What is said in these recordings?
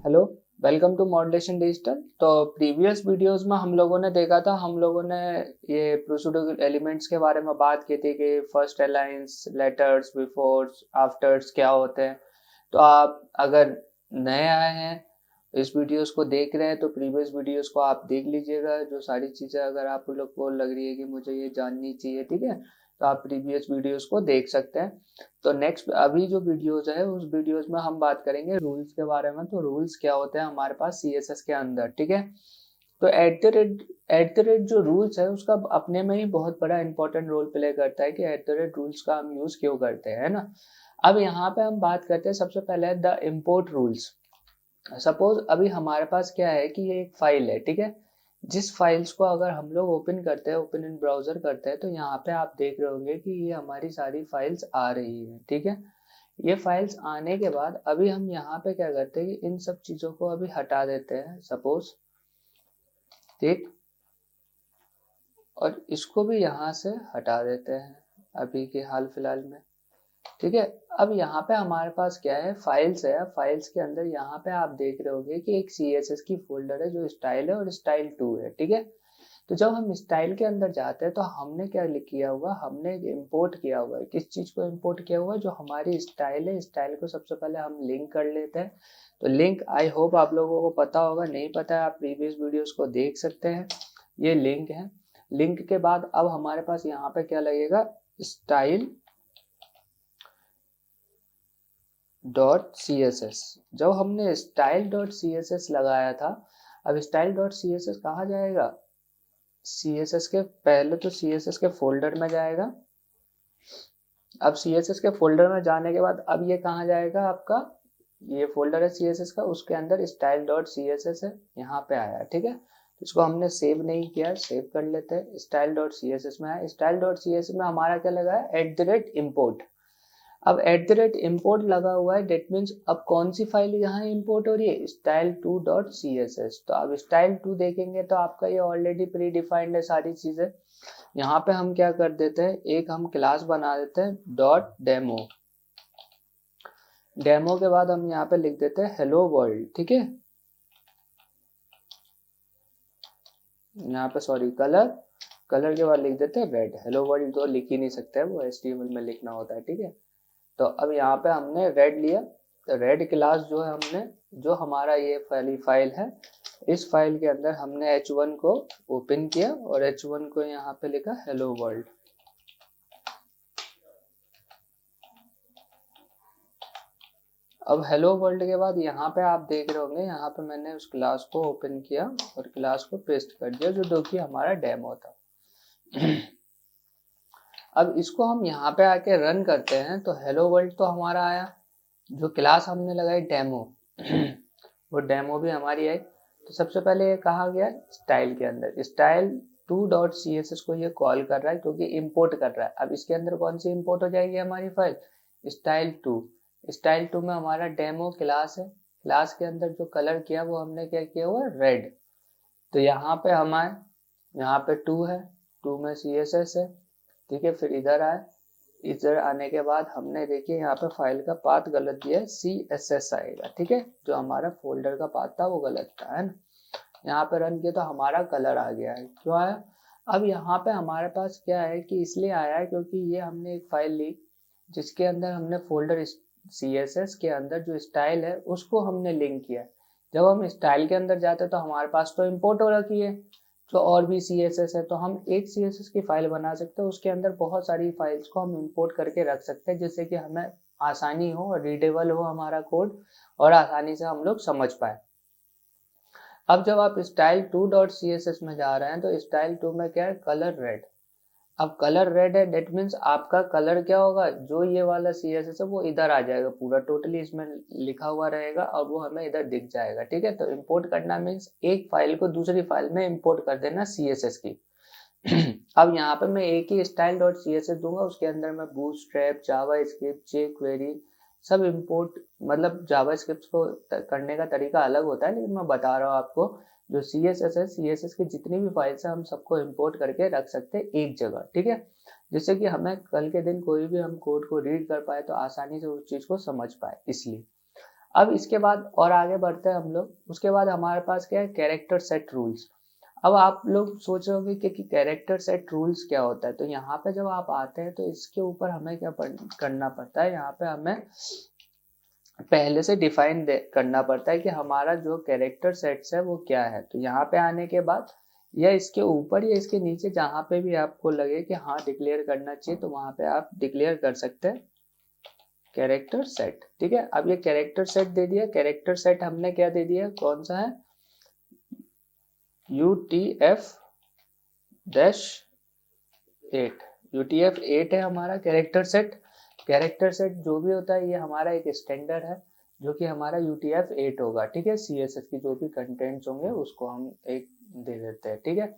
Hello, welcome to moderation digital. तो previous videos में हम लोगों ने देखा था, हम लोगों ने ये प्रोसीड्यूरल एलिमेंट्स के बारे में बात की थी कि first alliance, letters, Bofors, afters क्या होते हैं। तो आप अगर नए आए हैं, इस वीडियोस को देख रहे हैं, तो प्रीवियस वीडियोस को आप देख लीजिएगा। जो सारी चीज़ें अगर आप लोग को लग रही है कि मुझे ये जाननी चाहिए, ठीक है, तो आप प्रीवियस वीडियोस को देख सकते हैं। तो नेक्स्ट अभी जो वीडियोस है, उस वीडियोस में हम बात करेंगे रूल्स के बारे में। तो रूल्स क्या होते हैं हमारे पास सीएसएस के अंदर, ठीक है। तो एट द रेट जो रूल्स है उसका अपने में ही बहुत बड़ा इंपॉर्टेंट रोल प्ले करता है कि एट द रेट रूल्स का हम यूज क्यों करते हैं, है ना। अब यहाँ पे हम बात करते हैं सबसे पहले द इम्पोर्ट रूल्स। सपोज अभी हमारे पास क्या है कि ये एक फाइल है, ठीक है। जिस फाइल्स को अगर हम लोग ओपन करते हैं, ओपन इन ब्राउजर करते हैं, तो यहाँ पे आप देख रहे होंगे कि ये हमारी सारी फाइल्स आ रही है, ठीक है। ये फाइल्स आने के बाद अभी हम यहाँ पे क्या करते हैं कि इन सब चीजों को अभी हटा देते हैं, सपोज, ठीक। और इसको भी यहाँ से हटा देते हैं अभी के हाल फिलहाल में, ठीक है। अब यहाँ पे हमारे पास क्या है, फाइल्स है। फाइल्स के अंदर यहाँ पे आप देख रहे होंगे कि एक CSS की फोल्डर है जो स्टाइल है और स्टाइल 2 है, ठीक है। तो जब हम स्टाइल के अंदर जाते हैं तो हमने क्या किया हुआ, हमने इंपोर्ट किया हुआ है। किस चीज को इंपोर्ट किया हुआ है? जो हमारी स्टाइल है, स्टाइल को सबसे पहले हम लिंक कर लेते हैं। तो लिंक आई होप आप लोगों को पता होगा, नहीं पता है आप प्रीवियस वीडियोस को देख सकते हैं। ये लिंक है। लिंक के बाद अब हमारे पास यहाँ पे क्या लगेगा, style dot C S S. जब हमने style dot C S S लगाया था, अब style dot C S S कहाँ जाएगा, सी एस एस के पहले तो सी एस एस के फोल्डर में जाएगा। अब सी एस एस के फोल्डर में जाने के बाद अब ये कहाँ जाएगा, आपका ये फोल्डर है सी एस एस का, उसके अंदर style dot C S S है, यहाँ पे आया, ठीक है। इसको हमने सेव नहीं किया, सेव कर लेते हैं। Style dot C S S में आया। Style dot C S S में हमारा क्या लगा है, एट द रेट इम्पोर्ट। अब एट द रेट इम्पोर्ट लगा हुआ है, डेट मीन्स अब कौन सी फाइल यहाँ इम्पोर्ट हो रही है, style two dot C S S. तो अब स्टाइल टू देखेंगे तो आपका ये ऑलरेडी प्री डिफाइंड है सारी चीजें। यहाँ पे हम क्या कर देते हैं, एक हम क्लास बना देते हैं डॉट डेमो। डेमो के बाद हम यहाँ पे लिख देते हैं हेलो वर्ल्ड, ठीक है। यहाँ पे सॉरी कलर, कलर के बाद लिख देते हैं रेड। हेलो वर्ल्ड तो लिख ही नहीं सकते, वो HTML में लिखना होता है, ठीक है। तो अब यहाँ पे हमने रेड लिया। तो रेड क्लास जो है हमने, जो हमारा ये पहली फाइल है, इस फाइल के अंदर हमने h1 को ओपन किया और h1 को यहाँ पे लिखा हेलो वर्ल्ड। अब हेलो वर्ल्ड के बाद यहाँ पे आप देख रहे होंगे, यहाँ पे मैंने उस क्लास को ओपन किया और क्लास को पेस्ट कर दिया, जो कि हमारा डेमो था। अब इसको हम यहाँ पे आके रन करते हैं तो हेलो वर्ल्ड तो हमारा आया, जो क्लास हमने लगाई डेमो वो डेमो भी हमारी आई। तो सबसे पहले ये कहा गया स्टाइल के अंदर, style two dot C S S को ये कॉल कर रहा है क्योंकि इंपोर्ट कर रहा है। अब इसके अंदर कौन सी इंपोर्ट हो जाएगी हमारी file, style two. Style two में हमारा डेमो क्लास है। क्लास के अंदर जो कलर किया वो हमने क्या किया हुआ, रेड। तो यहाँ पे हमारे, यहाँ पे टू है, टू में सी एस एस है, ठीक है। फिर इधर आए, इधर आने के बाद हमने देखिए यहाँ पे फाइल का पाथ गलत दिया है, CSS आएगा, ठीक है। जो हमारा फोल्डर का पाथ था वो गलत था, है ना। यहाँ पे रन किया तो हमारा कलर आ गया है। क्यों आया, अब यहाँ पे हमारे पास क्या है कि इसलिए आया है क्योंकि ये हमने एक फाइल ली जिसके अंदर हमने फोल्डर CSS के अंदर जो स्टाइल है उसको हमने लिंक किया। जब हम स्टाइल के अंदर जाते हैं तो हमारे पास तो इम्पोर्ट हो रखी है तो और भी CSS है, तो हम एक CSS की फाइल बना सकते हैं, उसके अंदर बहुत सारी फाइल्स को हम इंपोर्ट करके रख सकते हैं जिससे कि हमें आसानी हो और रीडेबल हो हमारा कोड और आसानी से हम लोग समझ पाए। अब जब आप style two dot C S S में जा रहे हैं तो स्टाइल टू में क्या है, कलर रेड। अब कलर रेड है, डेट मीन्स आपका कलर क्या होगा, जो ये वाला CSS है वो इधर आ जाएगा, पूरा टोटली इसमें लिखा हुआ रहेगा और वो हमें इधर दिख जाएगा, ठीक है। तो इंपोर्ट करना मीन्स एक फाइल को दूसरी फाइल में इंपोर्ट कर देना CSS की। अब यहाँ पे मैं एक ही स्टाइल डॉट CSS दूंगा, उसके अंदर मैं बूटस्ट्रैप, जावास्क्रिप्ट, jQuery सब इंपोर्ट, मतलब जावास्क्रिप्ट को करने का तरीका अलग होता है, लेकिन मैं बता रहा हूँ आपको जो CSS है, CSS की जितनी भी फाइल्स है हम सबको इंपोर्ट करके रख सकते हैं एक जगह, ठीक है। जिससे कि हमें कल के दिन कोई भी हम कोड को रीड कर पाए तो आसानी से उस चीज को समझ पाए, इसलिए। अब इसके बाद और आगे बढ़ते हैं हम लोग। उसके बाद हमारे पास क्या है, कैरेक्टर सेट रूल्स। अब आप लोग सोच रहे होंगे कि कैरेक्टर सेट रूल्स क्या होता है। तो यहाँ पे जब आप आते हैं तो इसके ऊपर हमें क्या करना पड़ता है, यहाँ पे हमें पहले से डिफाइन करना पड़ता है कि हमारा जो कैरेक्टर सेट्स है वो क्या है। तो यहाँ पे आने के बाद या इसके ऊपर या इसके नीचे जहाँ पे भी आपको लगे कि हाँ डिक्लेयर करना चाहिए, तो वहाँ पे आप डिक्लेयर कर सकते हैं कैरेक्टर सेट। ठीक है, अब ये कैरेक्टर सेट दे दिया। कैरेक्टर सेट हमने क्या दे दिया, कौन सा है, UTF-8। UTF-8 है हमारा कैरेक्टर सेट। कैरेक्टर सेट जो भी होता है ये हमारा एक स्टैंडर्ड है जो कि हमारा UTF-8 होगा। ठीक है, CSS की जो भी कंटेंट्स होंगे उसको हम एक दे देते हैं। ठीक है,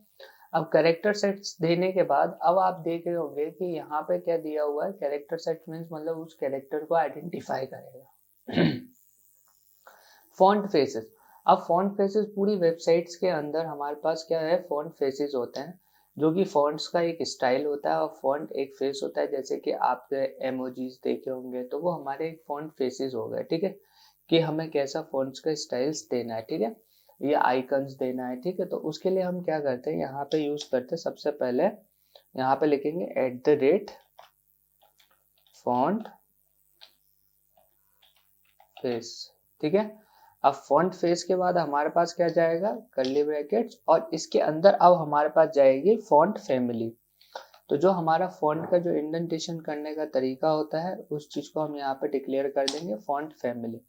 अब कैरेक्टर सेट्स देने के बाद अब आप देख रहे होंगे कि यहाँ पे क्या दिया हुआ है, कैरेक्टर सेट मीन्स मतलब उस कैरेक्टर को आइडेंटिफाई करेगा। Font faces. अब फॉन्ट फेसेस पूरी वेबसाइट्स के अंदर हमारे पास क्या है, फॉन्ट फेसेस होते हैं जो कि फॉन्ट्स का एक स्टाइल होता है और फॉन्ट एक फेस होता है। जैसे कि आपके एमोजीज देखे होंगे तो वो हमारे एक फॉन्ट फेसेस हो गए। ठीक है, कि हमें कैसा फॉन्ट्स का स्टाइल्स देना है। ठीक है, ये आइकन्स देना है। ठीक है, तो उसके लिए हम क्या करते हैं, यहाँ पे यूज करते हैं, सबसे पहले यहाँ पे लिखेंगे @font फेस। ठीक है, अब फॉन्ट फेस के बाद हमारे पास क्या जाएगा, कर्ली ब्रैकेट्स, और इसके अंदर अब हमारे पास जाएगी फॉन्ट फैमिली। तो जो हमारा फॉन्ट का जो इंडेंटेशन करने का तरीका होता है उस चीज को हम यहाँ पे डिक्लेयर कर देंगे फॉन्ट फैमिली।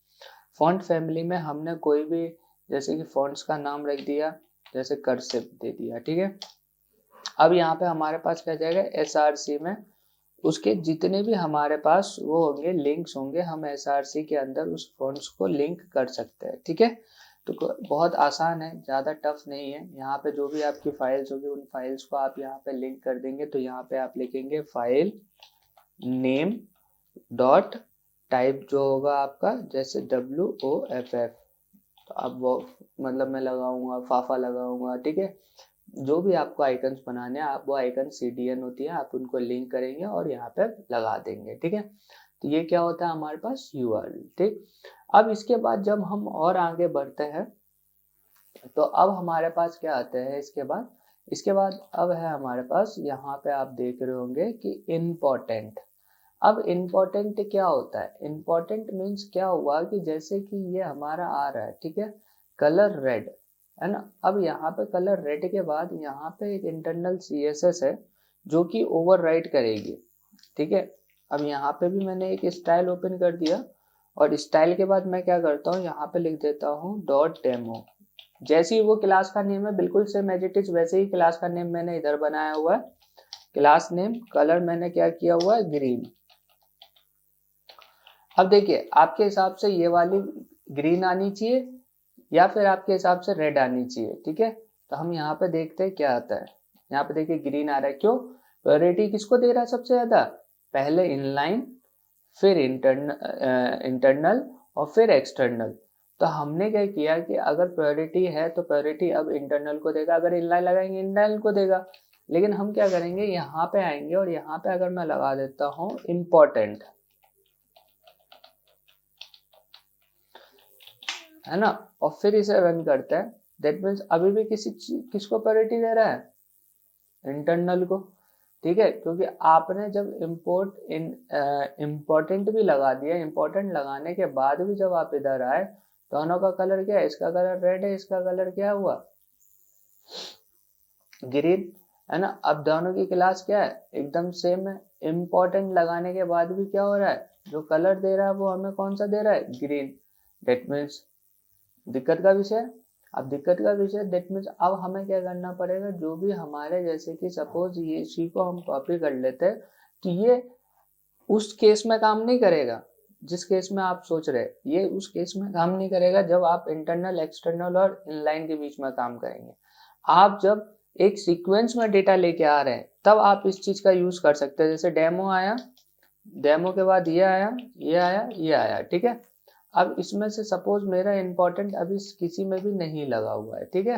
फॉन्ट फैमिली में हमने कोई भी जैसे कि फॉन्ट्स का नाम रख दिया, जैसे कर्सिव दे दिया। ठीक है, अब यहाँ पे हमारे पास क्या जाएगा, SRC में उसके जितने भी हमारे पास वो होंगे लिंक्स होंगे, हम SRC के अंदर उस फॉन्ट्स को लिंक कर सकते हैं। ठीक है, तो बहुत आसान है, ज़्यादा टफ नहीं है। यहाँ पे जो भी आपकी फाइल्स होगी उन फाइल्स को आप यहाँ पे लिंक कर देंगे। तो यहाँ पे आप लिखेंगे फाइल नेम डॉट टाइप जो होगा आपका, जैसे WOFF, तो अब वो मतलब मैं लगाऊंगा फाफा लगाऊंगा। ठीक है, जो भी आपको आइकन्स बनाने हैं आप वो आइकन CDN होती है, आप उनको लिंक करेंगे और यहाँ पे लगा देंगे। ठीक है, तो ये क्या होता है हमारे पास URL। ठीक, अब इसके बाद जब हम और आगे बढ़ते हैं तो अब हमारे पास क्या आता है, इसके बाद अब है हमारे पास, यहाँ पे आप देख रहे होंगे कि इम्पोर्टेंट। अब इम्पोर्टेंट क्या होता है, इम्पोर्टेंट मीन्स क्या हुआ कि जैसे कि ये हमारा आ रहा है, ठीक है, कलर रेड है ना। अब यहाँ पे कलर रेड के बाद यहाँ पे एक इंटरनल CSS है जो कि ओवरराइड करेगी। ठीक है, अब यहाँ पे भी मैंने एक स्टाइल ओपन कर दिया और स्टाइल के बाद मैं क्या करता हूँ, यहाँ पे लिख देता हूँ .demo। जैसे ही वो क्लास का नेम है बिल्कुल सेम एज इट इज वैसे ही क्लास का नेम मैंने इधर बनाया हुआ है। क्लास नेम कलर मैंने क्या किया हुआ है, ग्रीन। अब देखिए आपके हिसाब से ये वाली ग्रीन आनी चाहिए या फिर आपके हिसाब से रेड आनी चाहिए। ठीक है, तो हम यहाँ पे देखते हैं क्या आता है। यहाँ पे देखिए ग्रीन आ रहा है, क्यों, प्रायोरिटी किसको दे रहा है सबसे ज्यादा, पहले इनलाइन, फिर इंटरनल और फिर एक्सटर्नल। तो हमने क्या किया कि अगर प्रायोरिटी है तो प्रायोरिटी अब इंटरनल को देगा, अगर इनलाइन लगाएंगे इंटरनल को देगा। लेकिन हम क्या करेंगे, यहाँ पे आएंगे और यहाँ पे अगर मैं लगा देता हूँ इम्पोर्टेंट, है ना, और फिर इसे रन करते हैं, दैट मीन्स अभी भी किसको प्रायोरिटी दे रहा है, इंटरनल को। ठीक है, क्योंकि आपने जब इम्पोर्टेंट भी लगा दिया, इम्पोर्टेंट लगाने के बाद भी जब आप इधर आए, दोनों का कलर क्या है, इसका कलर रेड है, इसका कलर क्या हुआ, ग्रीन, है ना। अब दोनों की क्लास क्या है, एकदम सेम है। इम्पोर्टेंट लगाने के बाद भी क्या हो रहा है, जो कलर दे रहा है वो हमें कौन सा दे रहा है, ग्रीन। दैट मीन्स दिक्कत का विषय। अब दिक्कत का विषय दैट मीन्स अब हमें क्या करना पड़ेगा, जो भी हमारे जैसे कि सपोज ये इसी को हम कॉपी कर लेते हैं तो ये उस केस में काम नहीं करेगा जिस केस में आप सोच रहे, ये उस केस में काम नहीं करेगा जब आप इंटरनल एक्सटर्नल और इनलाइन के बीच में काम करेंगे। आप जब एक सीक्वेंस में डेटा लेके आ रहे हैं तब आप इस चीज का यूज कर सकते हैं। जैसे डेमो आया, डेमो के बाद ये आया, ये आया, ये आया। ठीक है, अब इसमें से सपोज मेरा इंपॉर्टेंट अभी किसी में भी नहीं लगा हुआ है। ठीक है,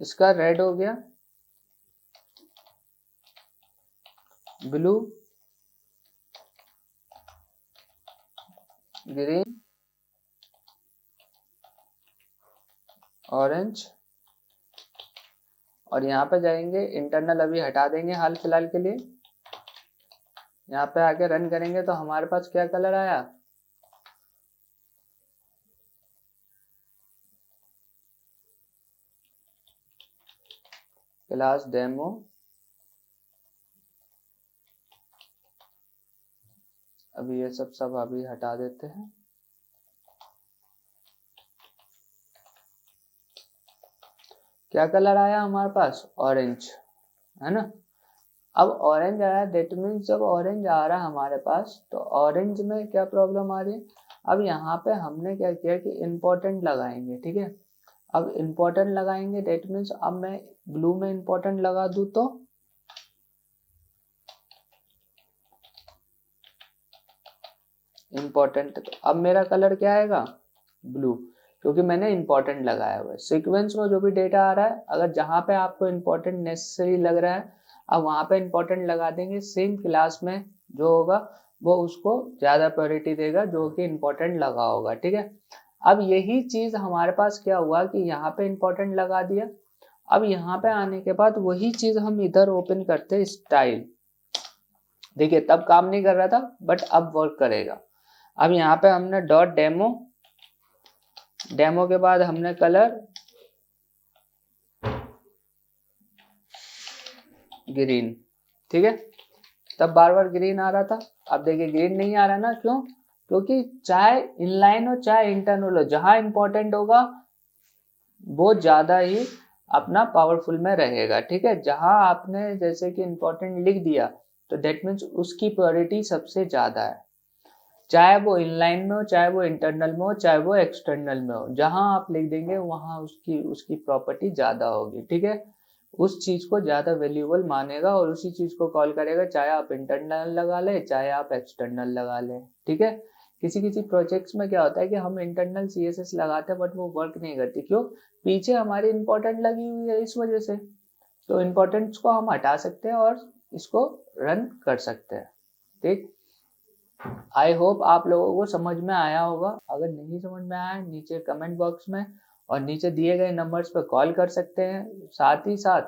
इसका रेड हो गया, ब्लू, ग्रीन, ऑरेंज, और यहाँ पे जाएंगे इंटरनल अभी हटा देंगे हाल फिलहाल के लिए। यहाँ पे आके रन करेंगे तो हमारे पास क्या कलर आया, क्लास डेमो। अभी ये सब अभी हटा देते हैं। क्या कलर आया हमारे पास, ऑरेंज, है ना। अब ऑरेंज आया, दैट मीन्स जब ऑरेंज आ रहा है हमारे पास तो ऑरेंज में क्या प्रॉब्लम आ रही है। अब यहाँ पे हमने क्या किया कि इम्पोर्टेंट लगाएंगे, ठीक है। अब इम्पोर्टेंट लगाएंगे, दैट मीन्स अब मैं ब्लू में इम्पोर्टेंट लगा दूं तो इम्पोर्टेंट, तो अब मेरा कलर क्या आएगा, ब्लू, क्योंकि मैंने इम्पोर्टेंट लगाया हुआ है। सीक्वेंस में जो भी डेटा आ रहा है, अगर जहाँ पे आपको इम्पोर्टेंट नेसेसरी लग रहा है अब वहाँ पे इम्पोर्टेंट लगा देंगे। सेम क्लास में जो होगा वो उसको ज़्यादा प्रायोरिटी देगा जो कि इम्पोर्टेंट लगा होगा, ठीक है। अब यही चीज़ हमारे पास क्या हुआ कि यहाँ पे इम्पोर्टेंट लगा दिया। अब यहाँ पे आने के बाद वही चीज़ हम इधर ओपन करते स्टाइल, देखिए तब काम नहीं कर रहा था बट अब वर्क करेगा। अब यहाँ पे हमने डॉट डेमो, डेमो के बाद हमने कलर ग्रीन, ठीक है। तब बार बार ग्रीन आ रहा था, अब देखिए ग्रीन नहीं आ रहा ना, क्यों, क्योंकि चाहे इनलाइन हो चाहे इंटरनल हो, जहां इंपॉर्टेंट होगा वो ज्यादा ही अपना पावरफुल में रहेगा, ठीक है। जहां आपने जैसे कि इंपॉर्टेंट लिख दिया तो दैट मीन्स उसकी प्रायोरिटी सबसे ज्यादा है, चाहे वो इनलाइन में हो चाहे वो इंटरनल में हो चाहे वो एक्सटर्नल में हो, जहां आप लिख देंगे वहां उसकी उसकी प्रॉपर्टी ज्यादा होगी, ठीक है। उस चीज को ज्यादा वैल्यूएबल मानेगा और उसी चीज को कॉल करेगा, चाहे आप इंटरनल लगा ले चाहे आप एक्सटर्नल लगा ले, ठीक है। किसी किसी प्रोजेक्ट्स में क्या होता है कि हम इंटरनल CSS लगाते हैं बट वो वर्क नहीं करती, क्यों, पीछे हमारी इंपॉर्टेंट लगी हुई है इस वजह से। तो इंपॉर्टेंट्स को हम हटा सकते हैं और इसको रन कर सकते हैं, ठीक। आई होप आप लोगों को समझ में आया होगा। अगर नहीं समझ में आया नीचे कमेंट बॉक्स में और नीचे दिए गए नंबर्स पर कॉल कर सकते हैं। साथ ही साथ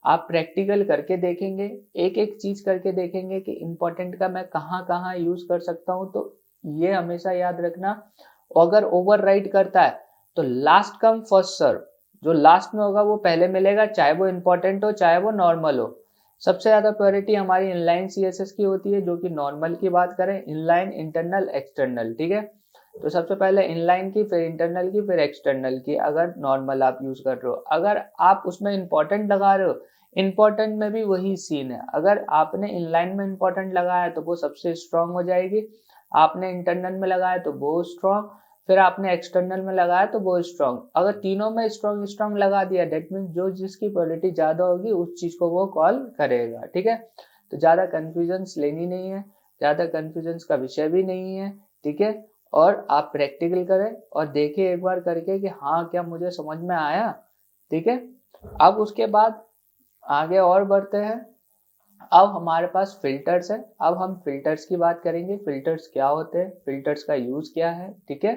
आप प्रैक्टिकल करके देखेंगे, एक एक चीज करके देखेंगे कि इम्पोर्टेंट का मैं कहाँ कहाँ यूज कर सकता हूँ। तो ये हमेशा याद रखना, अगर ओवरराइड करता है तो लास्ट कम फर्स्ट सर्व, जो लास्ट में होगा वो पहले मिलेगा, चाहे वो इम्पोर्टेंट हो चाहे वो नॉर्मल हो। सबसे ज्यादा प्रायोरिटी हमारी इनलाइन CSS की होती है, जो कि नॉर्मल की बात करें, इनलाइन, इंटरनल, एक्सटर्नल, ठीक है। तो सबसे पहले इनलाइन की, फिर इंटरनल की, फिर एक्सटर्नल की, अगर नॉर्मल आप यूज कर रहे हो। अगर आप उसमें इंपॉर्टेंट लगा रहे हो, इंपॉर्टेंट में भी वही सीन है, अगर आपने इनलाइन में इंपॉर्टेंट लगाया तो वो सबसे स्ट्रांग हो जाएगी, आपने इंटरनल में लगाया तो वो स्ट्रांग, फिर आपने एक्सटर्नल में लगाया तो वो स्ट्रांग। अगर तीनों में स्ट्रांग स्ट्रांग लगा दिया दैट मीन्स जो जिसकी क्वालिटी ज्यादा होगी उस चीज को वो कॉल करेगा, ठीक है। तो ज्यादा कंफ्यूजन लेनी नहीं है, ज्यादा कंफ्यूजन का विषय भी नहीं है, ठीक है। और आप प्रैक्टिकल करें और देखिए एक बार करके कि हाँ क्या मुझे समझ में आया, ठीक है। अब उसके बाद आगे और बढ़ते हैं। अब हमारे पास फिल्टर्स है, अब हम फिल्टर्स की बात करेंगे, फिल्टर्स क्या होते हैं, फिल्टर्स का यूज क्या है, ठीक है।